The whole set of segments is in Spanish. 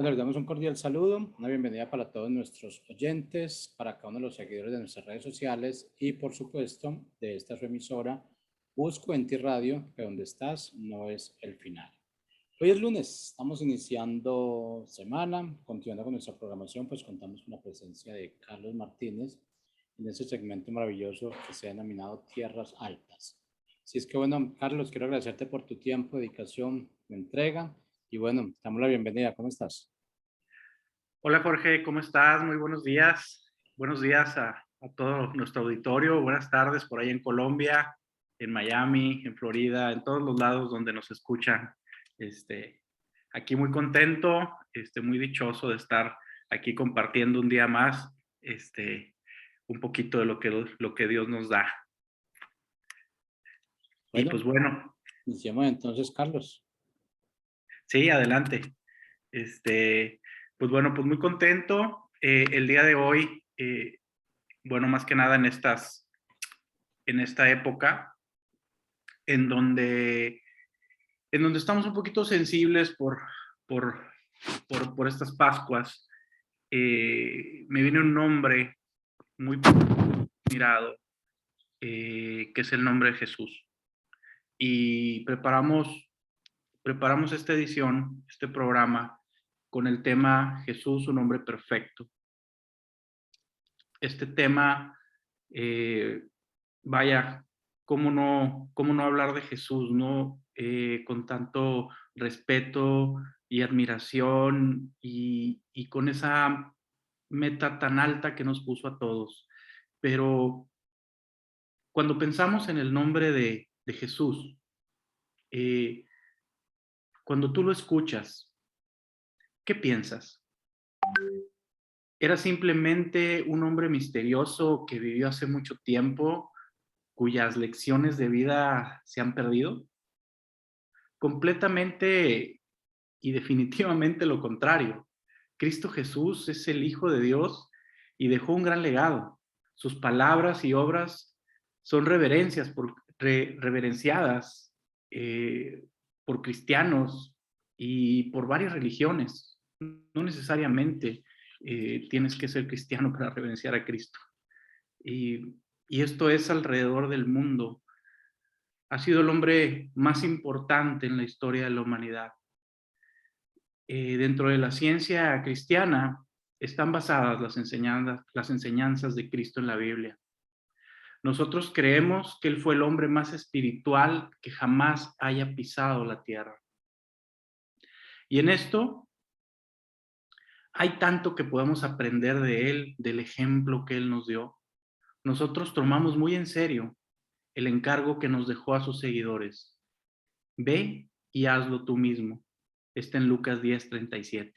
Bueno, les damos un cordial saludo, una bienvenida para todos nuestros oyentes, para cada uno de los seguidores de nuestras redes sociales y, por supuesto, de esta su emisora, Busco en ti Radio, que donde estás no es el final. Hoy es lunes, estamos iniciando semana, continuando con nuestra programación, pues contamos con la presencia de Carlos Martínez en ese segmento maravilloso que se ha denominado Tierras Altas. Así es que bueno, Carlos, quiero agradecerte por tu tiempo, dedicación, tu entrega y bueno, damos la bienvenida. ¿Cómo estás? Hola Jorge, ¿cómo estás? Muy buenos días. Buenos días a todo nuestro auditorio. Buenas tardes por ahí en Colombia, en Miami, en Florida, en todos los lados donde nos escuchan. Este, Aquí muy contento, muy dichoso de estar aquí compartiendo un día más, un poquito de lo que Dios nos da. Y Bueno, pues bueno, iniciemos entonces, Carlos. sí, adelante. Este, pues bueno, pues muy contento. El día de hoy, bueno, más que nada en esta época, en donde, en donde estamos un poquito sensibles por, por estas Pascuas, me viene un nombre muy mirado, que es el nombre de Jesús. Y preparamos esta edición, este programa, con el tema Jesús, un hombre perfecto. Este tema, eh, vaya, cómo no hablar de Jesús, ¿no? Con tanto respeto y admiración y con esa meta tan alta que nos puso a todos. Pero cuando pensamos en el nombre de Jesús, eh, cuando tú lo escuchas, ¿qué piensas? ¿Era simplemente un hombre misterioso que vivió hace mucho tiempo, cuyas lecciones de vida se han perdido? Completamente y definitivamente lo contrario. Cristo Jesús es el Hijo de Dios y dejó un gran legado. Sus palabras y obras son reverenciadas por cristianos y por varias religiones. No necesariamente tienes que ser cristiano para reverenciar a Cristo. Y esto es alrededor del mundo. Ha sido el hombre más importante en la historia de la humanidad. Dentro de la ciencia cristiana están basadas las enseñanzas de Cristo en la Biblia. Nosotros creemos que Él fue el hombre más espiritual que jamás haya pisado la tierra. Y en esto hay tanto que podemos aprender de Él, del ejemplo que Él nos dio. Nosotros tomamos muy en serio el encargo que nos dejó a sus seguidores. Ve y hazlo tú mismo. Está en Lucas 10:37.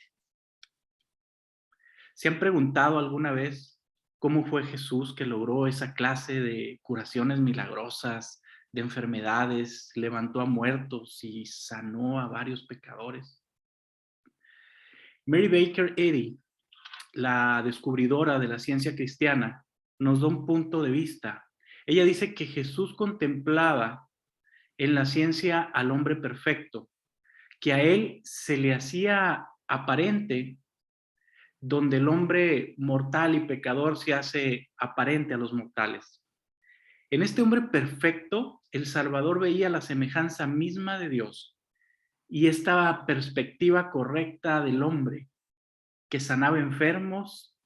¿Se han preguntado alguna vez cómo fue Jesús que logró esa clase de curaciones milagrosas, de enfermedades, levantó a muertos y sanó a varios pecadores? Mary Baker Eddy, la descubridora de la ciencia cristiana, nos da un punto de vista. Ella dice que Jesús contemplaba en la ciencia al hombre perfecto, que a él se le hacía aparente donde el hombre mortal y pecador se hace aparente a los mortales. En este hombre perfecto, el Salvador veía la semejanza misma de Dios y esta perspectiva correcta del hombre que sanaba enfermos.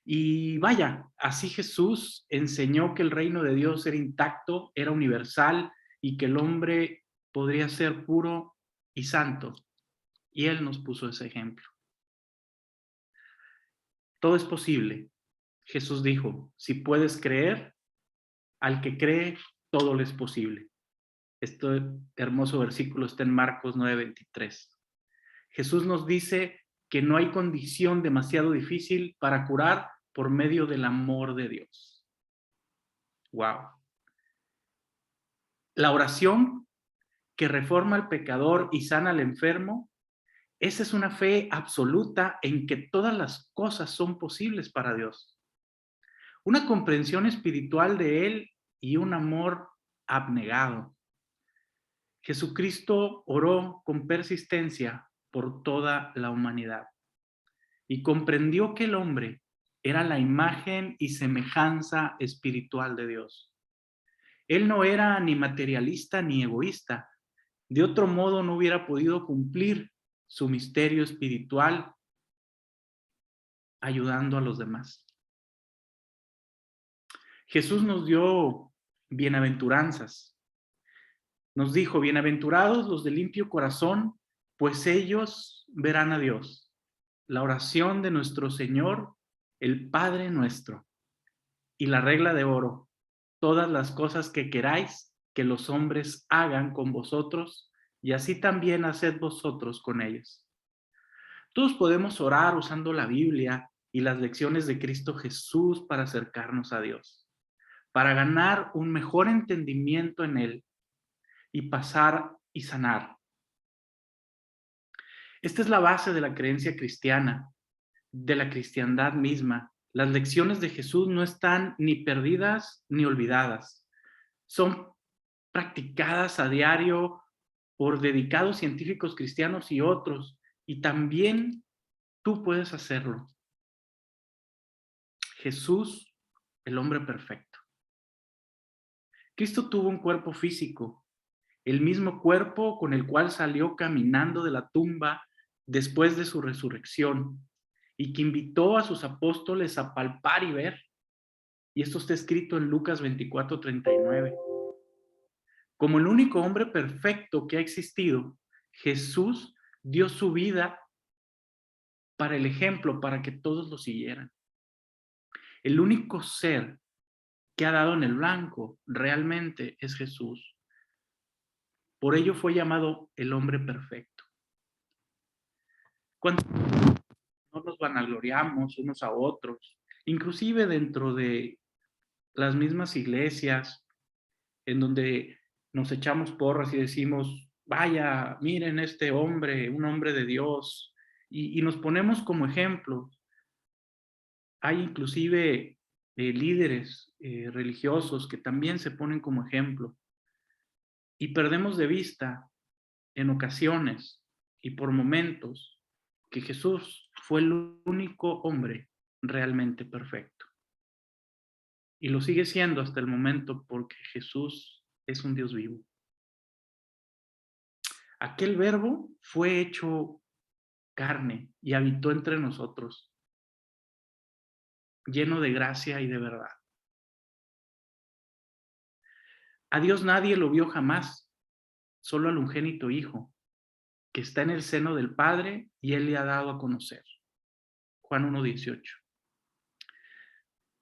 Y vaya, así Jesús enseñó que el reino de Dios era intacto, era universal y que el hombre podría ser puro y santo. Y Él nos puso ese ejemplo. Todo es posible. Jesús dijo, si puedes creer, al que cree, todo le es posible. Este hermoso versículo está en Marcos 9:23. Jesús nos dice que no hay condición demasiado difícil para curar por medio del amor de Dios. Wow. La oración que reforma al pecador y sana al enfermo, esa es una fe absoluta en que todas las cosas son posibles para Dios. Una comprensión espiritual de Él y un amor abnegado. Jesucristo oró con persistencia por toda la humanidad. y comprendió que el hombre era la imagen y semejanza espiritual de Dios. Él no era ni materialista ni egoísta. De otro modo no hubiera podido cumplir su misterio espiritual ayudando a los demás. Jesús nos dio bienaventuranzas. Nos dijo, bienaventurados los de limpio corazón, pues ellos verán a Dios. La oración de nuestro Señor, el Padre nuestro. Y la regla de oro, todas las cosas que queráis que los hombres hagan con vosotros, y así también haced vosotros con ellos. Todos podemos orar usando la Biblia y las lecciones de Cristo Jesús para acercarnos a Dios, para ganar un mejor entendimiento en Él y pasar y sanar. Esta es la base de la creencia cristiana, de la cristiandad misma. Las lecciones de Jesús no están ni perdidas ni olvidadas. Son practicadas a diario por dedicados científicos cristianos y otros, y también tú puedes hacerlo. Jesús, el hombre perfecto. Cristo tuvo un cuerpo físico, el mismo cuerpo con el cual salió caminando de la tumba después de su resurrección y que invitó a sus apóstoles a palpar y ver. Y esto está escrito en Lucas 24:39. Como el único hombre perfecto que ha existido, Jesús dio su vida para el ejemplo, para que todos lo siguieran. El único ser que ha dado en el blanco realmente es Jesús. Por ello fue llamado el hombre perfecto. Cuando no nos vanagloriamos unos a otros, inclusive dentro de las mismas iglesias, en donde nos echamos porras y decimos, vaya, miren este hombre, un hombre de Dios, y nos ponemos como ejemplo. Hay inclusive líderes religiosos que también se ponen como ejemplo. Y perdemos de vista en ocasiones y por momentos que Jesús fue el único hombre realmente perfecto. Y lo sigue siendo hasta el momento porque Jesús es un Dios vivo. Aquel verbo fue hecho carne y habitó entre nosotros, lleno de gracia y de verdad. A Dios nadie lo vio jamás, solo al ungénito Hijo, que está en el seno del Padre y Él le ha dado a conocer. Juan 1:18.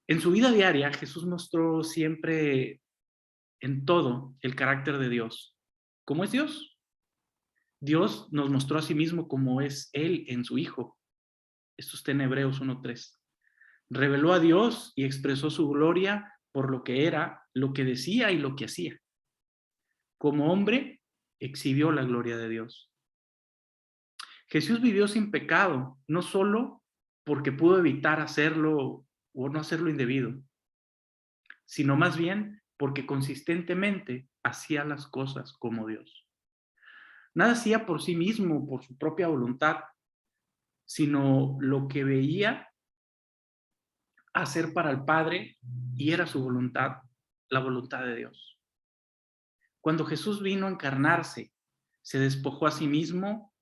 En su vida diaria, Jesús mostró siempre en todo el carácter de Dios. ¿Cómo es Dios? Dios nos mostró a sí mismo como es Él en su Hijo. Esto está en Hebreos 1:3. Reveló a Dios y expresó su gloria por lo que era, lo que decía y lo que hacía. Como hombre, exhibió la gloria de Dios. Jesús vivió sin pecado, no solo porque pudo evitar hacerlo o no hacerlo indebido, sino más bien porque consistentemente hacía las cosas como Dios. Nada hacía por sí mismo, por su propia voluntad, sino lo que veía hacer para el Padre y era su voluntad, la voluntad de Dios. Cuando Jesús vino a encarnarse, se despojó a sí mismo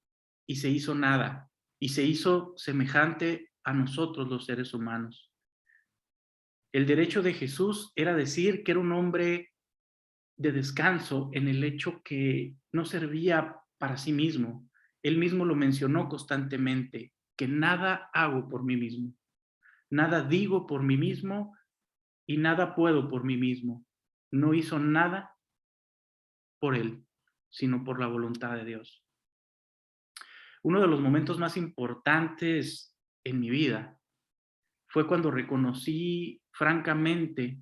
y se hizo nada, y se hizo semejante a nosotros los seres humanos. El derecho de Jesús era decir que era un hombre de descanso en el hecho que no servía para sí mismo. Él mismo lo mencionó constantemente, que nada hago por mí mismo, nada digo por mí mismo y nada puedo por mí mismo. No hizo nada por él, sino por la voluntad de Dios. Uno de los momentos más importantes en mi vida fue cuando reconocí francamente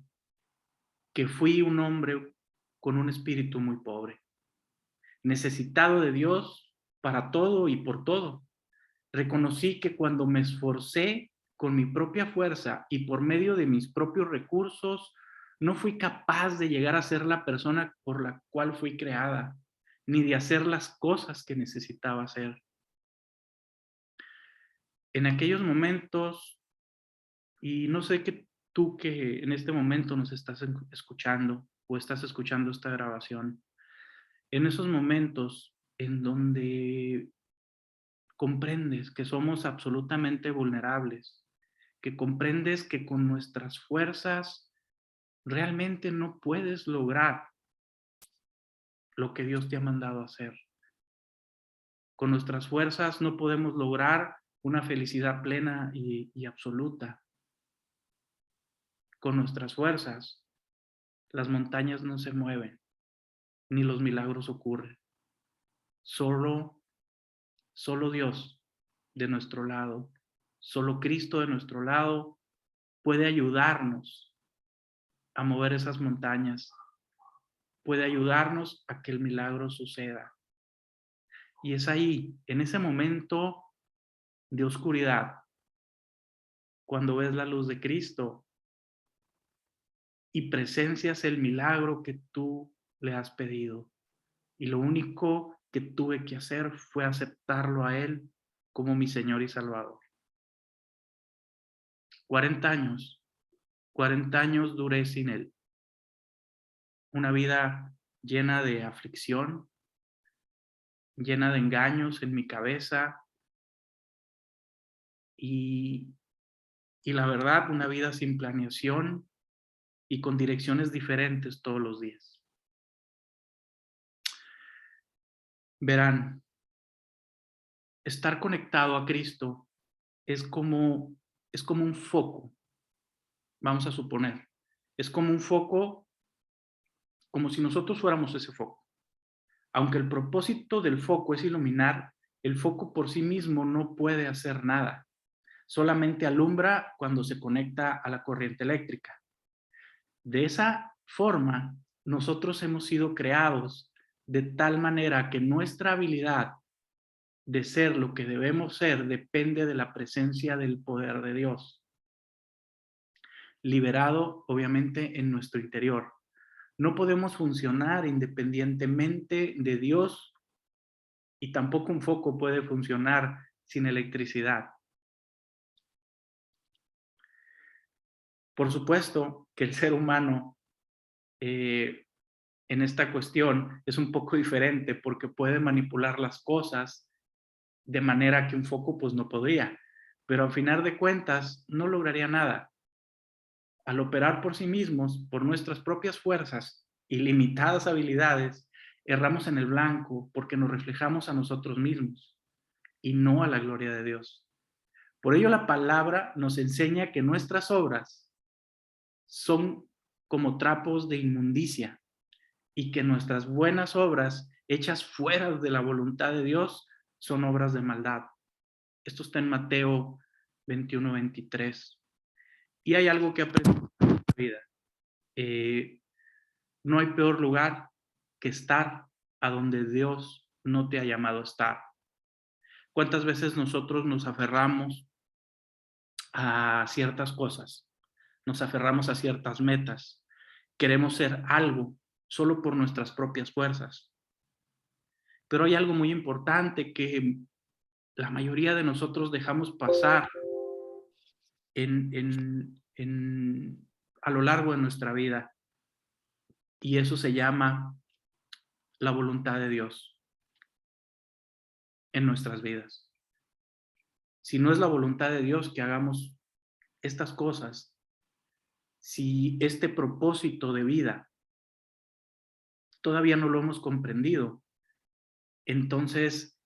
que fui un hombre con un espíritu muy pobre, necesitado de Dios para todo y por todo. Reconocí que cuando me esforcé con mi propia fuerza y por medio de mis propios recursos, no fui capaz de llegar a ser la persona por la cual fui creada, ni de hacer las cosas que necesitaba hacer. en aquellos momentos, y no sé que tú que en este momento nos estás escuchando o estás escuchando esta grabación, en esos momentos en donde comprendes que somos absolutamente vulnerables, que comprendes que con nuestras fuerzas realmente no puedes lograr lo que Dios te ha mandado a hacer. Con nuestras fuerzas no podemos lograr una felicidad plena y absoluta. Con nuestras fuerzas, las montañas no se mueven, ni los milagros ocurren. Solo, solo Dios de nuestro lado, solo Cristo de nuestro lado puede ayudarnos a mover esas montañas, puede ayudarnos a que el milagro suceda. Y es ahí, en ese momento de oscuridad, cuando ves la luz de Cristo y presencias el milagro que tú le has pedido. Y lo único que tuve que hacer fue aceptarlo a Él como mi Señor y Salvador. 40 años, 40 años duré sin Él. Una vida llena de aflicción, llena de engaños en mi cabeza y, y la verdad, una vida sin planeación y con direcciones diferentes todos los días. Verán, estar conectado a Cristo es como, es como un foco, vamos a suponer. Es como un foco, como si nosotros fuéramos ese foco. Aunque el propósito del foco es iluminar, el foco por sí mismo no puede hacer nada. Solamente alumbra cuando se conecta a la corriente eléctrica. De esa forma, nosotros hemos sido creados de tal manera que nuestra habilidad de ser lo que debemos ser depende de la presencia del poder de Dios, liberado obviamente en nuestro interior. No podemos funcionar independientemente de Dios y tampoco un foco puede funcionar sin electricidad. Por supuesto que el ser humano en esta cuestión es un poco diferente porque puede manipular las cosas de manera que un foco pues no podría, pero al final de cuentas no lograría nada. Al operar por sí mismos, por nuestras propias fuerzas y limitadas habilidades, erramos en el blanco porque nos reflejamos a nosotros mismos y no a la gloria de Dios. Por ello la palabra nos enseña que nuestras obras son como trapos de inmundicia y que nuestras buenas obras hechas fuera de la voluntad de Dios son obras de maldad. Esto está en Mateo 21-23. Y hay algo que aprendí en la vida. No hay peor lugar que estar a donde Dios no te ha llamado a estar. ¿Cuántas veces nosotros nos aferramos a ciertas cosas? Nos aferramos a ciertas metas. Queremos ser algo solo por nuestras propias fuerzas. Pero hay algo muy importante que la mayoría de nosotros dejamos pasar a lo largo de nuestra vida. Y eso se llama la voluntad de Dios en nuestras vidas. Si no es la voluntad de Dios que hagamos estas cosas, si este propósito de vida todavía no lo hemos comprendido, entonces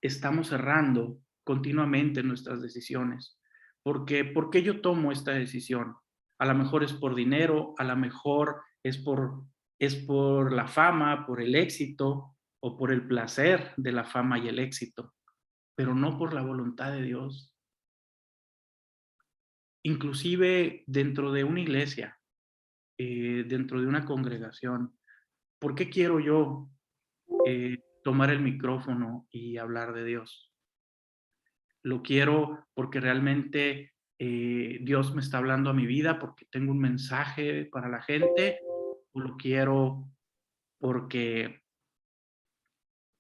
estamos errando continuamente en nuestras decisiones. Porque, ¿por qué yo tomo esta decisión? A lo mejor es por dinero, a lo mejor es por la fama, por el éxito o por el placer de la fama y el éxito, pero no por la voluntad de Dios. Inclusive dentro de una iglesia, dentro de una congregación, ¿por qué quiero yo tomar el micrófono y hablar de Dios? Lo quiero porque realmente Dios me está hablando a mi vida, porque tengo un mensaje para la gente, o lo quiero porque,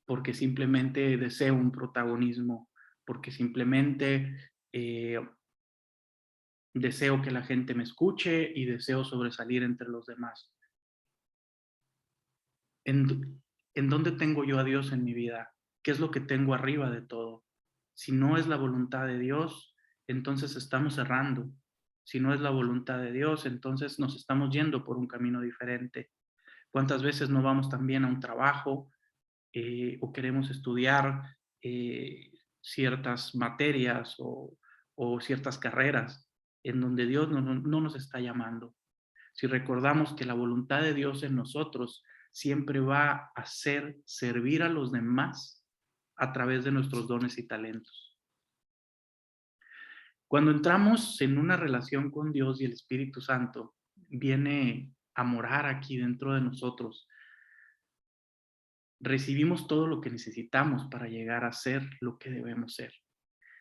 porque simplemente deseo un protagonismo, porque simplemente eh, deseo que la gente me escuche y deseo sobresalir entre los demás. ¿En dónde tengo yo a Dios en mi vida? ¿Qué es lo que tengo arriba de todo? Si no es la voluntad de Dios, entonces estamos errando. Si no es la voluntad de Dios, entonces nos estamos yendo por un camino diferente. ¿Cuántas veces no vamos también a un trabajo o queremos estudiar ciertas materias o ciertas carreras en donde Dios no nos está llamando? Si recordamos que la voluntad de Dios en nosotros siempre va a ser servir a los demás a través de nuestros dones y talentos. Cuando entramos en una relación con Dios y el Espíritu Santo viene a morar aquí dentro de nosotros, recibimos todo lo que necesitamos para llegar a ser lo que debemos ser.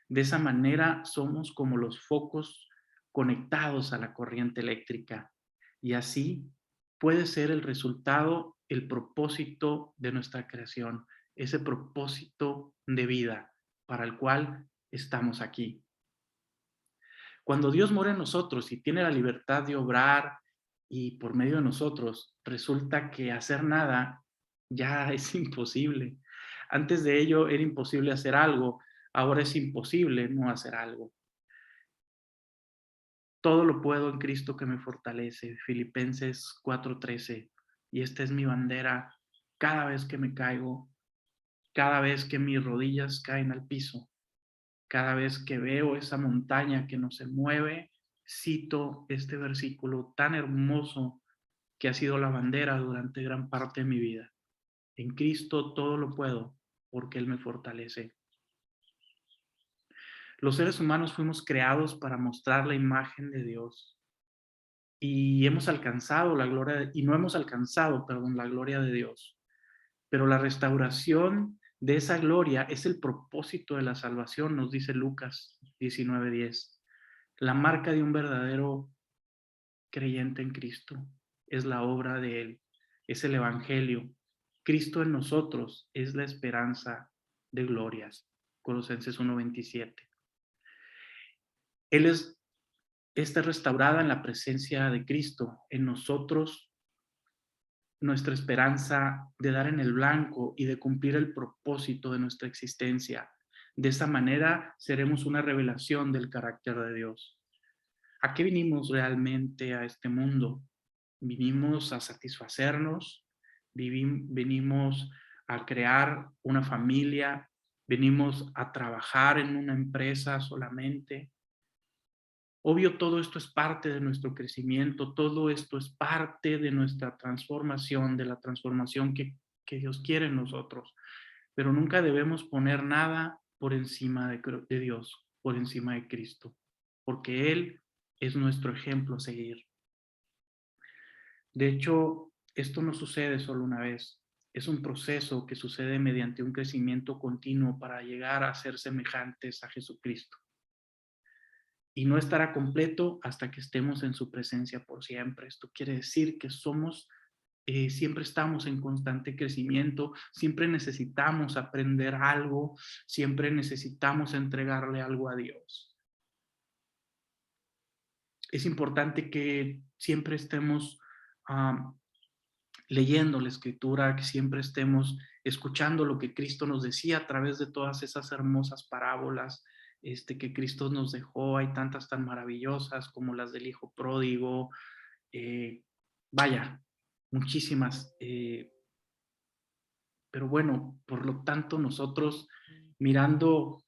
De esa manera somos como los focos conectados a la corriente eléctrica y así puede ser el resultado, el propósito de nuestra creación, ese propósito de vida para el cual estamos aquí. Cuando Dios mora en nosotros y tiene la libertad de obrar y por medio de nosotros, resulta que hacer nada ya es imposible. Antes de ello era imposible hacer algo, ahora es imposible no hacer algo. Todo lo puedo en Cristo que me fortalece. Filipenses 4:13. Y esta es mi bandera cada vez que me caigo, cada vez que mis rodillas caen al piso, cada vez que veo esa montaña que no se mueve, cito este versículo tan hermoso que ha sido la bandera durante gran parte de mi vida. En Cristo todo lo puedo porque Él me fortalece. Los seres humanos fuimos creados para mostrar la imagen de Dios y hemos alcanzado la gloria, y no hemos alcanzado, perdón, la gloria de Dios. Pero la restauración de esa gloria es el propósito de la salvación, nos dice Lucas 19:10. La marca de un verdadero creyente en Cristo es la obra de Él, es el Evangelio. Cristo en nosotros es la esperanza de glorias. Colosenses 1:27. Él está restaurada en la presencia de Cristo, en nosotros, nuestra esperanza de dar en el blanco y de cumplir el propósito de nuestra existencia. De esa manera seremos una revelación del carácter de Dios. ¿A qué vinimos realmente a este mundo? Vinimos a satisfacernos, venimos a crear una familia, venimos a trabajar en una empresa solamente. Obvio, todo esto es parte de nuestro crecimiento, todo esto es parte de nuestra transformación, de la transformación que Dios quiere en nosotros. Pero nunca debemos poner nada por encima de Dios, por encima de Cristo, porque Él es nuestro ejemplo a seguir. De hecho, esto no sucede solo una vez, es un proceso que sucede mediante un crecimiento continuo para llegar a ser semejantes a Jesucristo. Y no estará completo hasta que estemos en su presencia por siempre. Esto quiere decir que siempre estamos en constante crecimiento, siempre necesitamos aprender algo, siempre necesitamos entregarle algo a Dios. Es importante que siempre estemos leyendo la Escritura, que siempre estemos escuchando lo que Cristo nos decía a través de todas esas hermosas parábolas que Cristo nos dejó. Hay tantas tan maravillosas como las del Hijo Pródigo, vaya, muchísimas. Pero bueno, por lo tanto nosotros mirando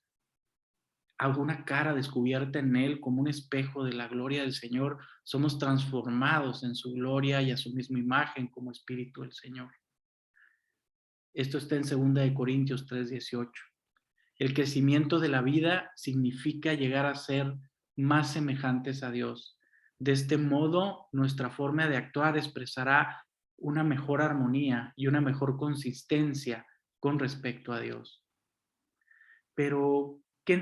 a una cara descubierta en Él como un espejo de la gloria del Señor, somos transformados en su gloria y a su misma imagen como Espíritu del Señor. Esto está en 2 Corintios 3:18. El crecimiento de la vida significa llegar a ser más semejantes a Dios. De este modo, nuestra forma de actuar expresará una mejor armonía y una mejor consistencia con respecto a Dios. Pero, ¿qué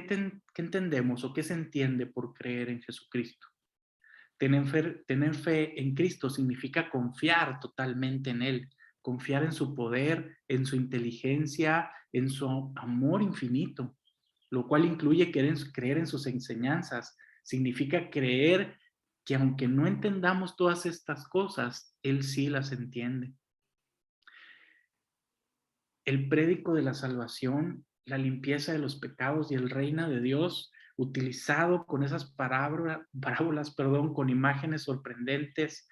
entendemos o qué se entiende por creer en Jesucristo? Tener fe en Cristo significa confiar totalmente en Él, confiar en su poder, en su inteligencia, en su amor infinito. lo cual incluye creer en sus enseñanzas. Significa creer que aunque no entendamos todas estas cosas, Él sí las entiende. El prédico de la salvación, la limpieza de los pecados y el reino de Dios, utilizado con esas parábolas, con imágenes sorprendentes.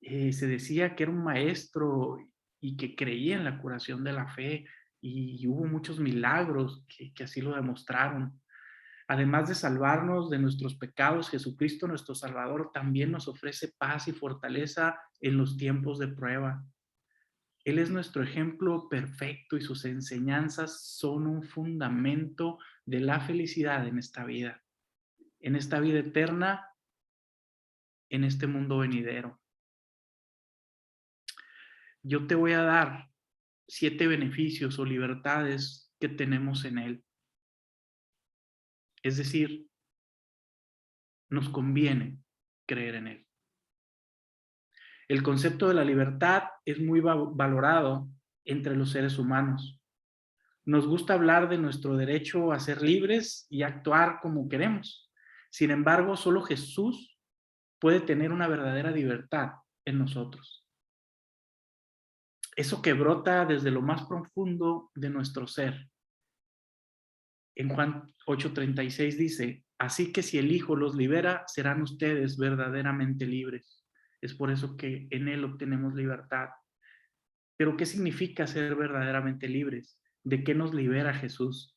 Se decía que era un maestro y que creía en la curación de la fe, y hubo muchos milagros que así lo demostraron. Además de salvarnos de nuestros pecados, Jesucristo, nuestro Salvador, también nos ofrece paz y fortaleza en los tiempos de prueba. Él es nuestro ejemplo perfecto y sus enseñanzas son un fundamento de la felicidad en esta vida eterna, en este mundo venidero. Yo te voy a dar 7 beneficios o libertades que tenemos en Él. Es decir, nos conviene creer en Él. El concepto de la libertad es muy valorado entre los seres humanos. Nos gusta hablar de nuestro derecho a ser libres y actuar como queremos. Sin embargo, solo Jesús puede tener una verdadera libertad en nosotros. Eso que brota desde lo más profundo de nuestro ser. En Juan 8:36 dice, así que si el Hijo los libera, serán ustedes verdaderamente libres. Es por eso que en Él obtenemos libertad. Pero ¿qué significa ser verdaderamente libres? ¿De qué nos libera Jesús?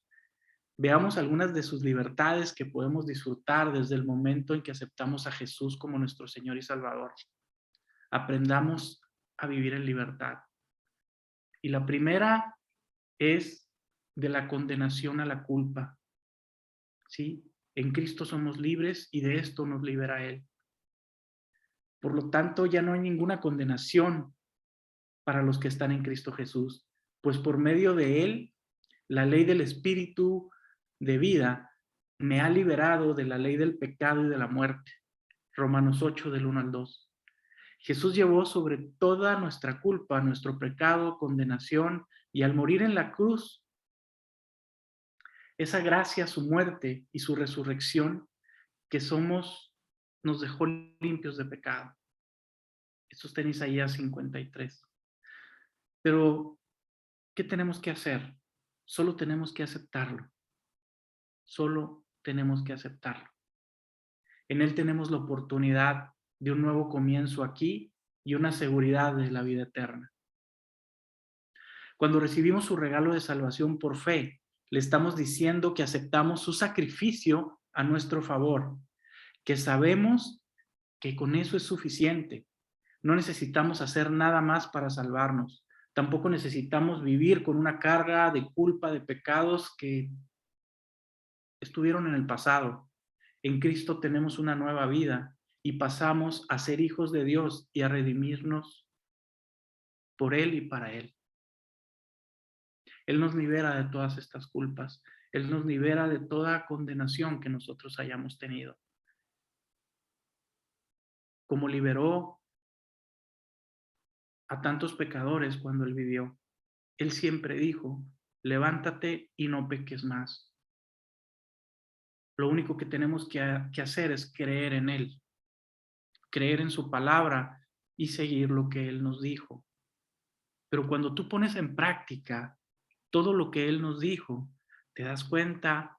Veamos algunas de sus libertades que podemos disfrutar desde el momento en que aceptamos a Jesús como nuestro Señor y Salvador. Aprendamos a vivir en libertad. Y la primera es de la condenación a la culpa. ¿Sí? En Cristo somos libres y de esto nos libera Él. Por lo tanto, ya no hay ninguna condenación para los que están en Cristo Jesús, pues por medio de Él, la ley del Espíritu de vida me ha liberado de la ley del pecado y de la muerte. Romanos 8, del 1 al 2. Jesús llevó sobre toda nuestra culpa, nuestro pecado, condenación, y al morir en la cruz, esa gracia, su muerte y su resurrección, que nos dejó limpios de pecado. Esto está en Isaías 53. Pero, ¿qué tenemos que hacer? Solo tenemos que aceptarlo. Solo tenemos que aceptarlo. En Él tenemos la oportunidad de un nuevo comienzo aquí y una seguridad de la vida eterna. Cuando recibimos su regalo de salvación por fe, le estamos diciendo que aceptamos su sacrificio a nuestro favor, que sabemos que con eso es suficiente. No necesitamos hacer nada más para salvarnos. Tampoco necesitamos vivir con una carga de culpa, de pecados que estuvieron en el pasado. En Cristo tenemos una nueva vida y pasamos a ser hijos de Dios y a redimirnos por Él y para Él. Él nos libera de todas estas culpas. Él nos libera de toda condenación que nosotros hayamos tenido. Como liberó a tantos pecadores cuando Él vivió. Él siempre dijo, levántate y no peques más. Lo único que tenemos que hacer es creer en Él, creer en su palabra y seguir lo que Él nos dijo. Pero cuando tú pones en práctica todo lo que Él nos dijo, te das cuenta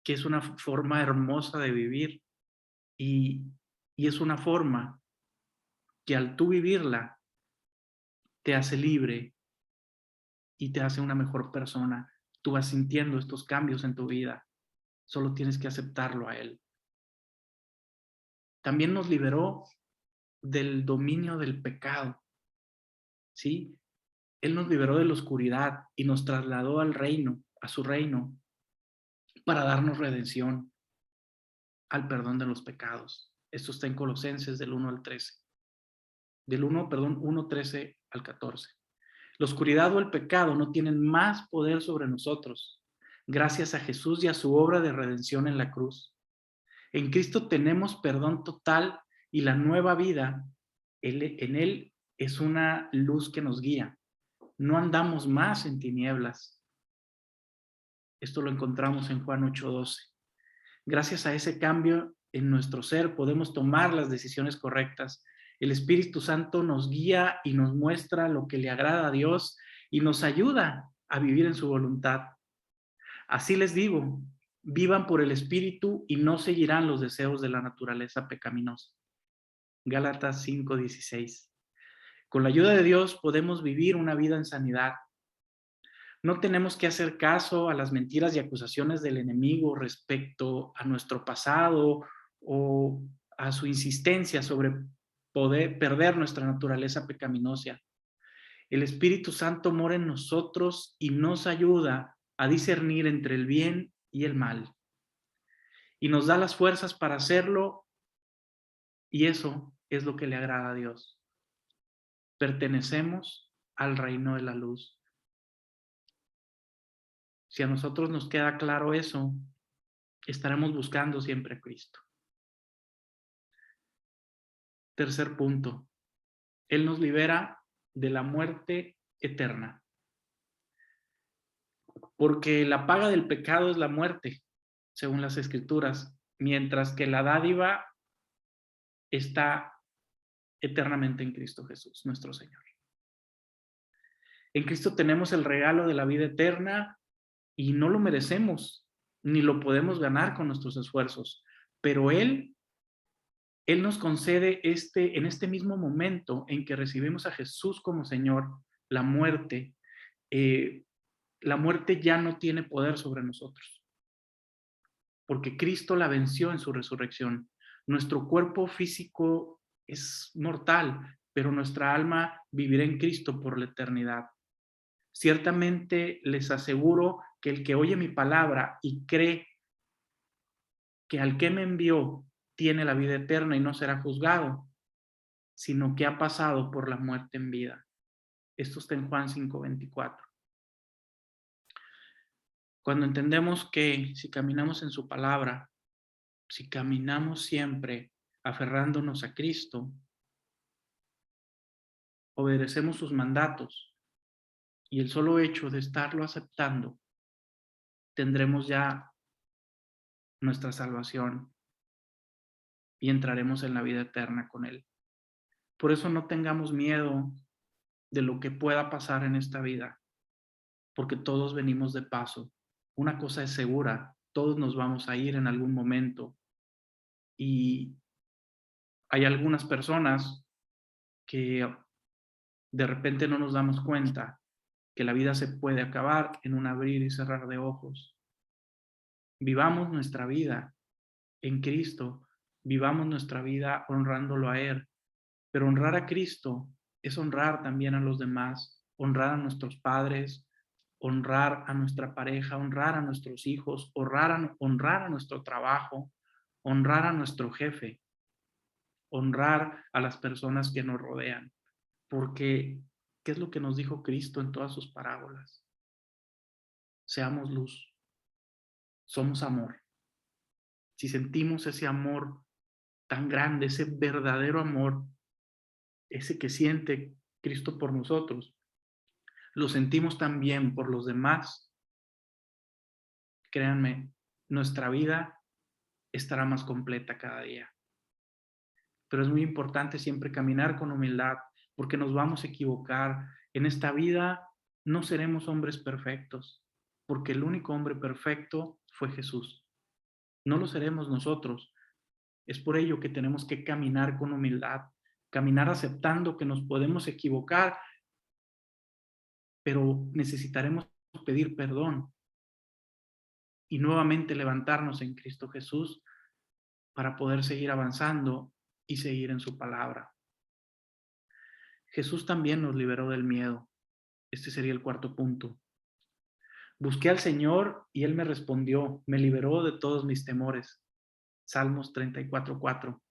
que es una forma hermosa de vivir y es una forma que al tú vivirla te hace libre y te hace una mejor persona. Tú vas sintiendo estos cambios en tu vida. Solo tienes que aceptarlo a Él. También nos liberó del dominio del pecado. ¿Sí? Él nos liberó de la oscuridad y nos trasladó al reino, a su reino, para darnos redención, al perdón de los pecados. Esto está en Colosenses del 1 al 13. Del 1:13 al 14. La oscuridad o el pecado no tienen más poder sobre nosotros, gracias a Jesús y a su obra de redención en la cruz. En Cristo tenemos perdón total y la nueva vida en Él es una luz que nos guía. No andamos más en tinieblas. Esto lo encontramos en Juan 8:12. Gracias a ese cambio en nuestro ser podemos tomar las decisiones correctas. El Espíritu Santo nos guía y nos muestra lo que le agrada a Dios y nos ayuda a vivir en su voluntad. Así les digo, vivan por el Espíritu y no seguirán los deseos de la naturaleza pecaminosa. Gálatas 5:16. Con la ayuda de Dios podemos vivir una vida en sanidad. No tenemos que hacer caso a las mentiras y acusaciones del enemigo respecto a nuestro pasado o a su insistencia sobre poder perder nuestra naturaleza pecaminosa. El Espíritu Santo mora en nosotros y nos ayuda a discernir entre el bien y el mal. Y nos da las fuerzas para hacerlo, y eso es lo que le agrada a Dios. Pertenecemos al reino de la luz. Si a nosotros nos queda claro eso, estaremos buscando siempre a Cristo. Tercer punto, Él nos libera de la muerte eterna. Porque la paga del pecado es la muerte, según las Escrituras, mientras que la dádiva está eternamente en Cristo Jesús, nuestro Señor. En Cristo tenemos el regalo de la vida eterna y no lo merecemos, ni lo podemos ganar con nuestros esfuerzos, pero Él nos concede en este mismo momento en que recibimos a Jesús como Señor, la muerte ya no tiene poder sobre nosotros, porque Cristo la venció en su resurrección. Nuestro cuerpo físico es mortal, pero nuestra alma vivirá en Cristo por la eternidad. Ciertamente les aseguro que el que oye mi palabra y cree que al que me envió tiene la vida eterna y no será juzgado, sino que ha pasado por la muerte en vida. Esto está en Juan 5:24. Cuando entendemos que si caminamos en su palabra, si caminamos siempre aferrándonos a Cristo, obedecemos sus mandatos y el solo hecho de estarlo aceptando, tendremos ya nuestra salvación y entraremos en la vida eterna con Él. Por eso no tengamos miedo de lo que pueda pasar en esta vida, porque todos venimos de paso. Una cosa es segura, todos nos vamos a ir en algún momento y hay algunas personas que de repente no nos damos cuenta que la vida se puede acabar en un abrir y cerrar de ojos. Vivamos nuestra vida en Cristo, vivamos nuestra vida honrándolo a Él, pero honrar a Cristo es honrar también a los demás, honrar a nuestros padres, honrar a nuestra pareja, honrar a nuestros hijos, honrar a nuestro trabajo, honrar a nuestro jefe, honrar a las personas que nos rodean. Porque, ¿qué es lo que nos dijo Cristo en todas sus parábolas? Seamos luz, somos amor. Si sentimos ese amor tan grande, ese verdadero amor, ese que siente Cristo por nosotros, lo sentimos también por los demás, créanme, nuestra vida estará más completa cada día. Pero es muy importante siempre caminar con humildad, porque nos vamos a equivocar. En esta vida no seremos hombres perfectos, porque el único hombre perfecto fue Jesús. No lo seremos nosotros. Es por ello que tenemos que caminar con humildad, caminar aceptando que nos podemos equivocar, pero necesitaremos pedir perdón y nuevamente levantarnos en Cristo Jesús para poder seguir avanzando y seguir en su palabra. Jesús también nos liberó del miedo. Este sería el cuarto punto. Busqué al Señor y Él me respondió, me liberó de todos mis temores. Salmos 34:4.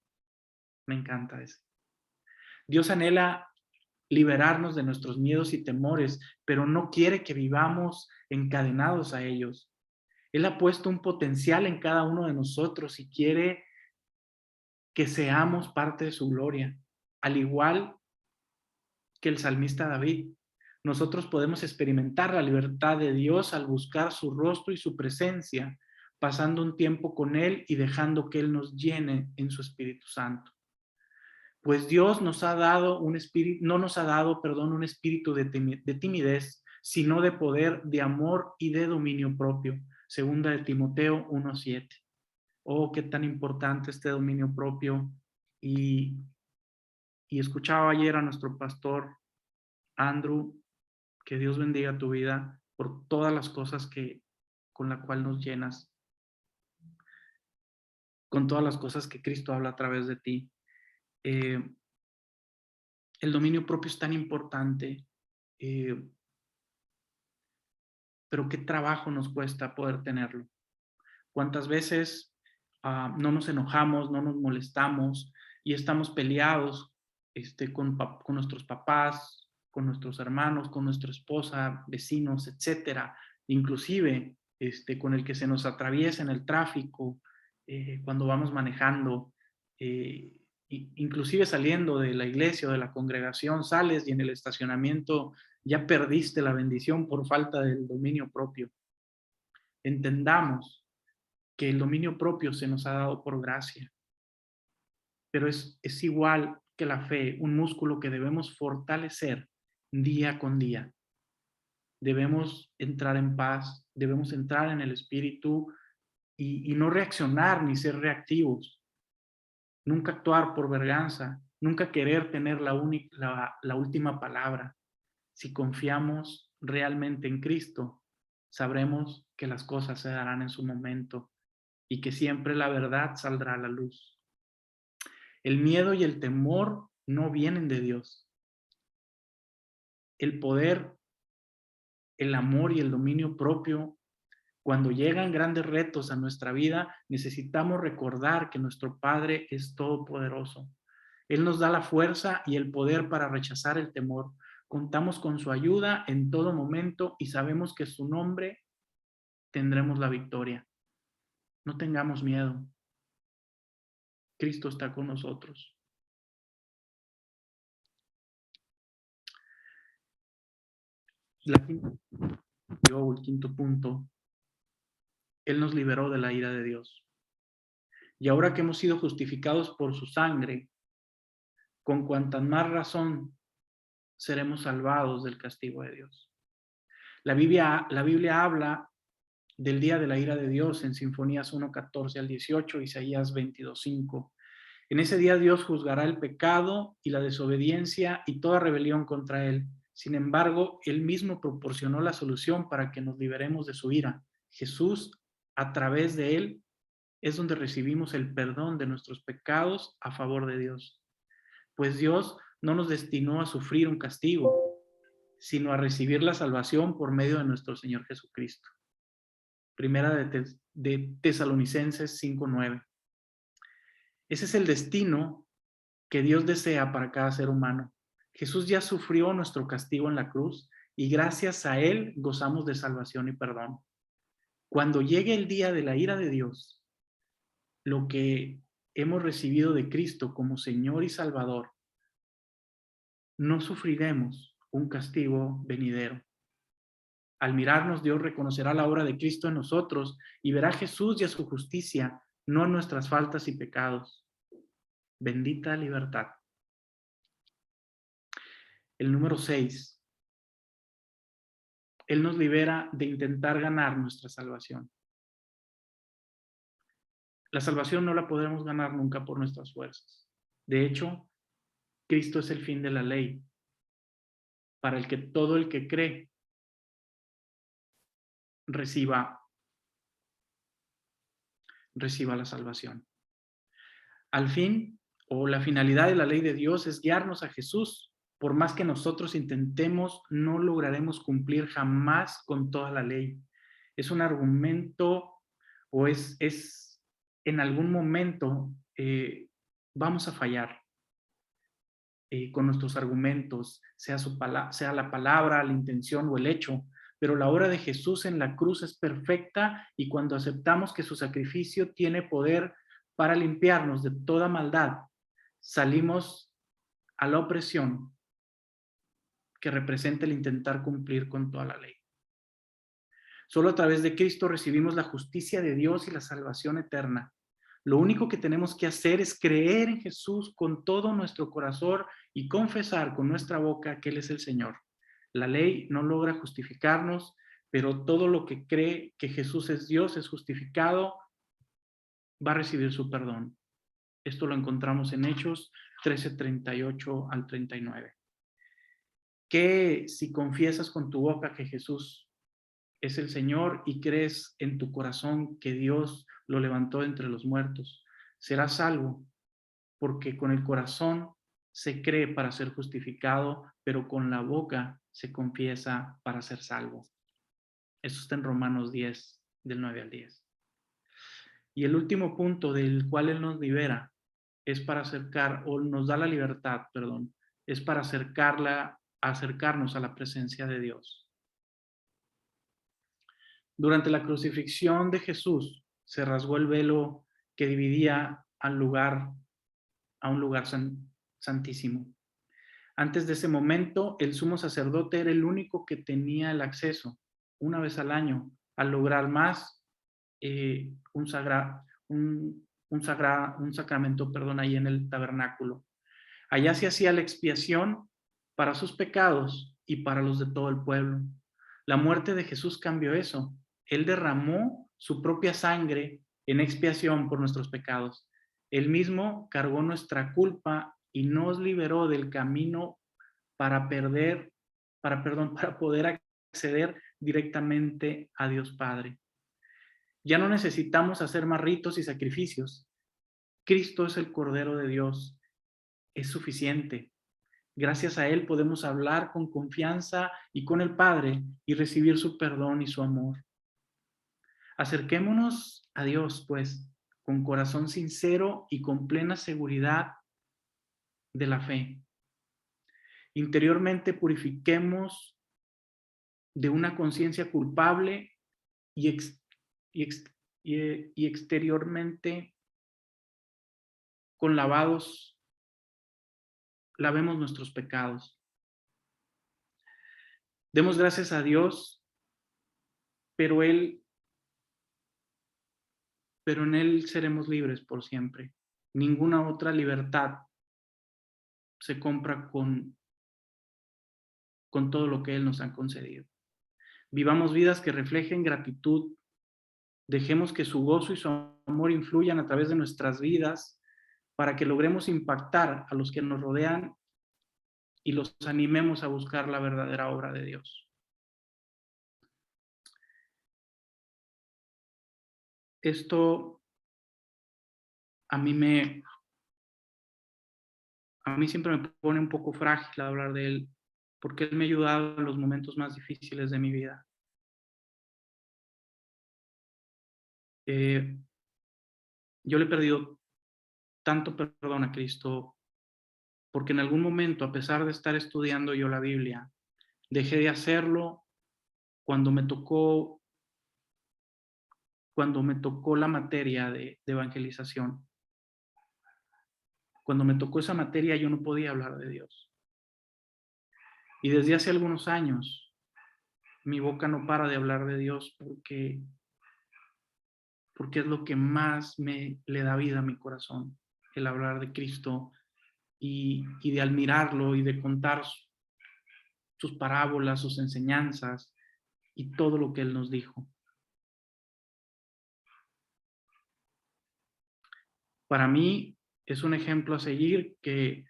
Me encanta ese. Dios anhela liberarnos de nuestros miedos y temores, pero no quiere que vivamos encadenados a ellos. Él ha puesto un potencial en cada uno de nosotros y quiere que seamos parte de su gloria, al igual que el salmista David. nosotros podemos experimentar la libertad de Dios al buscar su rostro y su presencia, pasando un tiempo con Él y dejando que Él nos llene en su Espíritu Santo. Pues Dios nos ha dado un espíritu, no nos ha dado, perdón, un espíritu de timidez, sino de poder, de amor y de dominio propio. Segunda de Timoteo 1:7. Oh, qué tan importante este dominio propio. Y escuchaba ayer a nuestro pastor Andrew, que Dios bendiga tu vida por todas las cosas con la cual nos llenas, con todas las cosas que Cristo habla a través de ti. El dominio propio es tan importante, pero qué trabajo nos cuesta poder tenerlo. ¿Cuántas veces no nos enojamos, no nos molestamos y estamos peleados con nuestros papás, con nuestros hermanos, con nuestra esposa, vecinos, etcétera? Inclusive con el que se nos atraviesa en el tráfico, cuando vamos manejando, inclusive saliendo de la iglesia o de la congregación, sales y en el estacionamiento ya perdiste la bendición por falta del dominio propio. Entendamos que el dominio propio se nos ha dado por gracia, pero es igual que la fe, un músculo que debemos fortalecer día con día. Debemos entrar en paz, debemos entrar en el Espíritu y no reaccionar ni ser reactivos. Nunca actuar por venganza, nunca querer tener la última palabra. Si confiamos realmente en Cristo, sabremos que las cosas se darán en su momento y que siempre la verdad saldrá a la luz. El miedo y el temor no vienen de Dios. El poder, el amor y el dominio propio, cuando llegan grandes retos a nuestra vida, necesitamos recordar que nuestro Padre es todopoderoso. Él nos da la fuerza y el poder para rechazar el temor. Contamos con su ayuda en todo momento y sabemos que en su nombre tendremos la victoria. No tengamos miedo. Cristo está con nosotros. El quinto punto, Él nos liberó de la ira de Dios. Y ahora que hemos sido justificados por su sangre, con cuanta más razón seremos salvados del castigo de Dios. La Biblia habla del día de la ira de Dios en Sinfonías 1:14 al 18, Isaías 22:5. En ese día Dios juzgará el pecado y la desobediencia y toda rebelión contra él. Sin embargo, él mismo proporcionó la solución para que nos liberemos de su ira. Jesús, a través de él, es donde recibimos el perdón de nuestros pecados a favor de Dios. Pues Dios no nos destinó a sufrir un castigo, sino a recibir la salvación por medio de nuestro Señor Jesucristo. Primera de Tesalonicenses 5:9. Ese es el destino que Dios desea para cada ser humano. Jesús ya sufrió nuestro castigo en la cruz y gracias a él gozamos de salvación y perdón. Cuando llegue el día de la ira de Dios, lo que hemos recibido de Cristo como Señor y Salvador, no sufriremos un castigo venidero. Al mirarnos, Dios reconocerá la obra de Cristo en nosotros y verá a Jesús y a su justicia, no a nuestras faltas y pecados. Bendita libertad. El número 6. Él nos libera de intentar ganar nuestra salvación. La salvación no la podremos ganar nunca por nuestras fuerzas. De hecho, Cristo es el fin de la ley, para el que todo el que cree reciba la salvación. Al fin, o la finalidad de la ley de Dios es guiarnos a Jesús. Por más que nosotros intentemos, no lograremos cumplir jamás con toda la ley. Es un argumento o es en algún momento vamos a fallar con nuestros argumentos, sea la palabra, la intención o el hecho, pero la obra de Jesús en la cruz es perfecta y cuando aceptamos que su sacrificio tiene poder para limpiarnos de toda maldad, salimos a la opresión que representa el intentar cumplir con toda la ley. Solo a través de Cristo recibimos la justicia de Dios y la salvación eterna. Lo único que tenemos que hacer es creer en Jesús con todo nuestro corazón y confesar con nuestra boca que Él es el Señor. La ley no logra justificarnos, pero todo lo que cree que Jesús es Dios, es justificado, va a recibir su perdón. Esto lo encontramos en Hechos 13:38 al 39. Que si confiesas con tu boca que Jesús es el Señor y crees en tu corazón que Dios lo levantó entre los muertos, serás salvo, porque con el corazón se cree para ser justificado, pero con la boca se confiesa para ser salvo. Eso está en Romanos 10, del 9 al 10. Y el último punto del cual Él nos libera es para nos da la libertad, perdón, es para acercarnos a la presencia de Dios. Durante la crucifixión de Jesús se rasgó el velo que dividía a un lugar santísimo. Antes de ese momento, el sumo sacerdote era el único que tenía el acceso, una vez al año, al lograr más un sacramento, ahí en el tabernáculo. Allá se hacía la expiación para sus pecados y para los de todo el pueblo. La muerte de Jesús cambió eso. Él derramó su propia sangre en expiación por nuestros pecados. Él mismo cargó nuestra culpa y nos liberó del camino para poder acceder directamente a Dios Padre. Ya no necesitamos hacer más ritos y sacrificios. Cristo es el Cordero de Dios. Es suficiente. Gracias a Él podemos hablar con confianza y con el Padre y recibir su perdón y su amor. Acerquémonos a Dios, pues, con corazón sincero y con plena seguridad de la fe. Interiormente purifiquemos de una conciencia culpable y exteriormente con lavemos nuestros pecados. Demos gracias a Dios, pero en Él seremos libres por siempre. Ninguna otra libertad se compra con todo lo que Él nos ha concedido. Vivamos vidas que reflejen gratitud. Dejemos que su gozo y su amor influyan a través de nuestras vidas para que logremos impactar a los que nos rodean y los animemos a buscar la verdadera obra de Dios. Esto a mí siempre me pone un poco frágil hablar de Él, porque Él me ha ayudado en los momentos más difíciles de mi vida. Yo le he perdido tanto perdón a Cristo, porque en algún momento, a pesar de estar estudiando yo la Biblia, dejé de hacerlo cuando me tocó la materia de evangelización. Cuando me tocó esa materia, yo no podía hablar de Dios. Y desde hace algunos años, mi boca no para de hablar de Dios porque es lo que más le da vida a mi corazón, el hablar de Cristo y de admirarlo y de contar sus parábolas, sus enseñanzas y todo lo que Él nos dijo. Para mí es un ejemplo a seguir que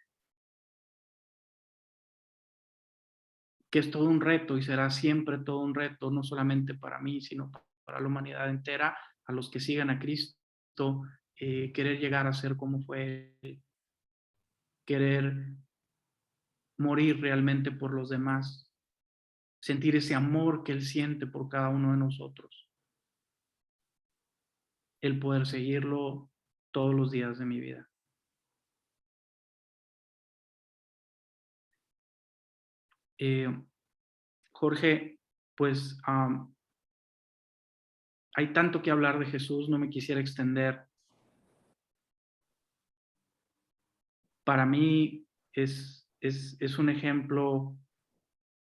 es todo un reto y será siempre todo un reto, no solamente para mí, sino para la humanidad entera, a los que sigan a Cristo, querer llegar a ser como fue Él, querer morir realmente por los demás, sentir ese amor que Él siente por cada uno de nosotros, el poder seguirlo todos los días de mi vida. Jorge, pues hay tanto que hablar de Jesús, no me quisiera extender. Para mí es un ejemplo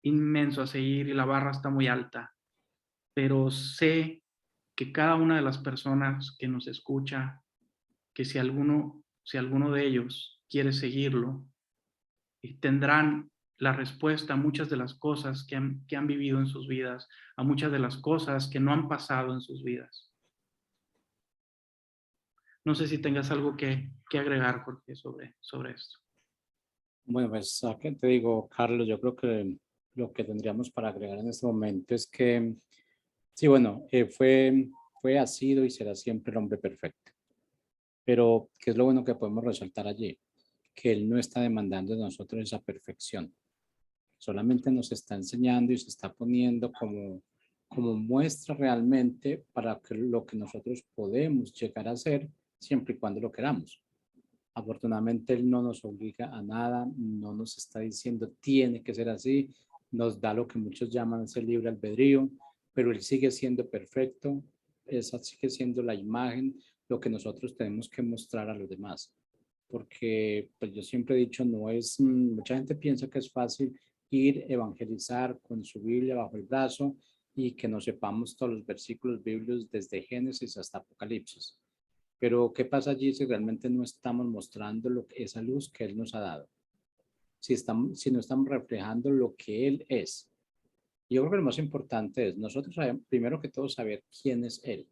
inmenso a seguir y la barra está muy alta, pero sé que cada una de las personas que nos escucha, que si alguno de ellos quiere seguirlo, y tendrán la respuesta a muchas de las cosas que han vivido en sus vidas, a muchas de las cosas que no han pasado en sus vidas. No sé si tengas algo que agregar, Jorge, sobre esto. Bueno, pues, ¿a qué te digo, Carlos? Yo creo que lo que tendríamos para agregar en este momento es que, sí, bueno, ha sido y será siempre el hombre perfecto. Pero, ¿qué es lo bueno que podemos resaltar allí? Que Él no está demandando de nosotros esa perfección. Solamente nos está enseñando y se está poniendo como muestra realmente para que lo que nosotros podemos llegar a ser siempre y cuando lo queramos. Afortunadamente Él no nos obliga a nada, no nos está diciendo tiene que ser así, nos da lo que muchos llaman ese libre albedrío, pero Él sigue siendo perfecto, esa sigue siendo la imagen, lo que nosotros tenemos que mostrar a los demás. Porque pues yo siempre he dicho, no es, mucha gente piensa que es fácil ir evangelizar con su Biblia bajo el brazo y que nos sepamos todos los versículos bíblicos desde Génesis hasta Apocalipsis. Pero ¿qué pasa allí si realmente no estamos mostrando esa luz que Él nos ha dado? Si no estamos reflejando lo que Él es. Yo creo que lo más importante es nosotros primero que todo saber quién es Él,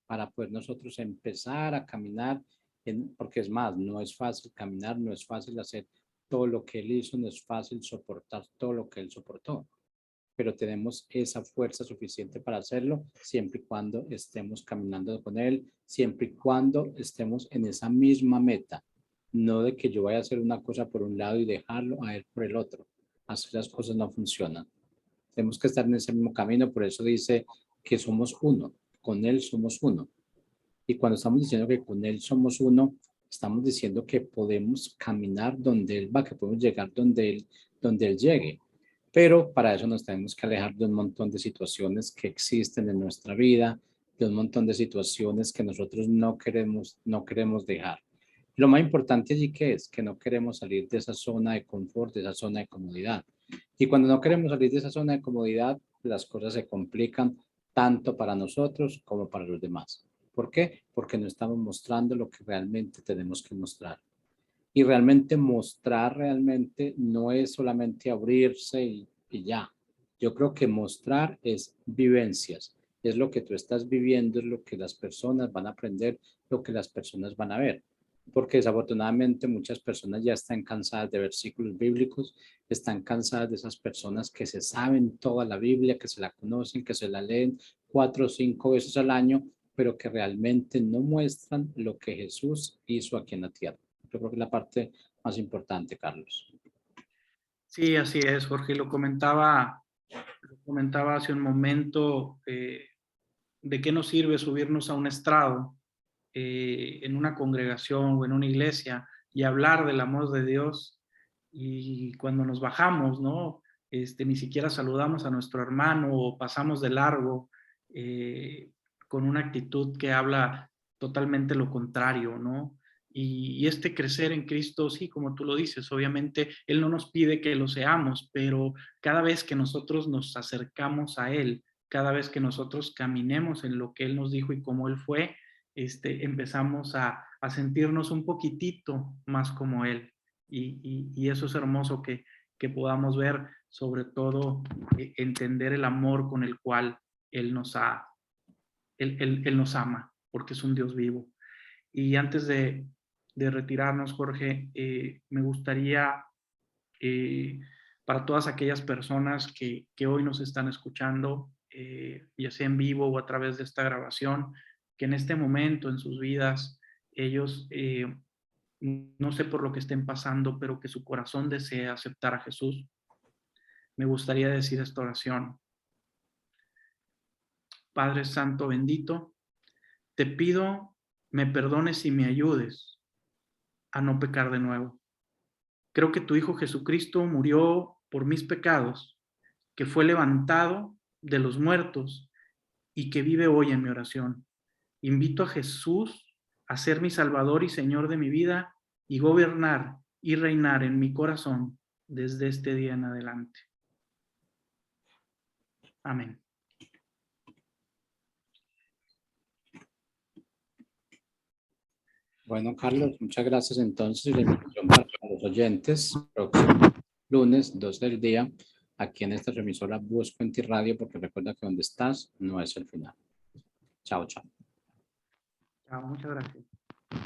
para poder nosotros empezar a caminar, porque es más, no es fácil caminar, no es fácil hacer todo lo que Él hizo, no es fácil soportar todo lo que Él soportó, pero tenemos esa fuerza suficiente para hacerlo siempre y cuando estemos caminando con Él, siempre y cuando estemos en esa misma meta, no de que yo vaya a hacer una cosa por un lado y dejarlo a Él por el otro. Así las cosas no funcionan. Tenemos que estar en ese mismo camino, por eso dice que somos uno, con Él somos uno. Y cuando estamos diciendo que con Él somos uno, estamos diciendo que podemos caminar donde Él va, que podemos llegar donde Él llegue. Pero para eso nos tenemos que alejar de un montón de situaciones que existen en nuestra vida, de un montón de situaciones que nosotros no queremos dejar. Lo más importante allí que es que no queremos salir de esa zona de confort, de esa zona de comodidad. Y cuando no queremos salir de esa zona de comodidad, las cosas se complican tanto para nosotros como para los demás. ¿Por qué? Porque no estamos mostrando lo que realmente tenemos que mostrar. Y realmente mostrar realmente no es solamente abrirse y ya. Yo creo que mostrar es vivencias, es lo que tú estás viviendo, es lo que las personas van a aprender, lo que las personas van a ver. Porque desafortunadamente muchas personas ya están cansadas de versículos bíblicos, están cansadas de esas personas que se saben toda la Biblia, que se la conocen, que se la leen 4 o 5 veces al año, pero que realmente no muestran lo que Jesús hizo aquí en la tierra. Yo creo que es la parte más importante, Carlos. Sí, así es, Jorge. Lo comentaba hace un momento, de qué nos sirve subirnos a un estrado en una congregación o en una iglesia y hablar del amor de Dios, y cuando nos bajamos, ¿no? Ni siquiera saludamos a nuestro hermano o pasamos de largo eh, con una actitud que habla totalmente lo contrario, ¿no? Y este crecer en Cristo, sí, como tú lo dices, obviamente Él no nos pide que lo seamos, pero cada vez que nosotros nos acercamos a Él, cada vez que nosotros caminemos en lo que Él nos dijo y cómo Él fue, empezamos a sentirnos un poquitito más como Él. Y eso es hermoso que podamos ver, sobre todo entender el amor con el cual Él Él nos ama, porque es un Dios vivo. Y antes de retirarnos, Jorge, me gustaría, para todas aquellas personas que hoy nos están escuchando, ya sea en vivo o a través de esta grabación, que en este momento en sus vidas ellos, no sé por lo que estén pasando, pero que su corazón desea aceptar a Jesús, me gustaría decir esta oración. Padre Santo bendito, te pido me perdones y me ayudes a no pecar de nuevo. Creo que tu Hijo Jesucristo murió por mis pecados, que fue levantado de los muertos y que vive hoy en mi oración. Invito a Jesús a ser mi Salvador y Señor de mi vida y gobernar y reinar en mi corazón desde este día en adelante. Amén. Bueno, Carlos, muchas gracias entonces. La invitación para los oyentes, próximo lunes, 12 del día, aquí en esta emisora Busco en Ti Radio, porque recuerda que donde estás no es el final. Chao, chao. Chao, muchas gracias.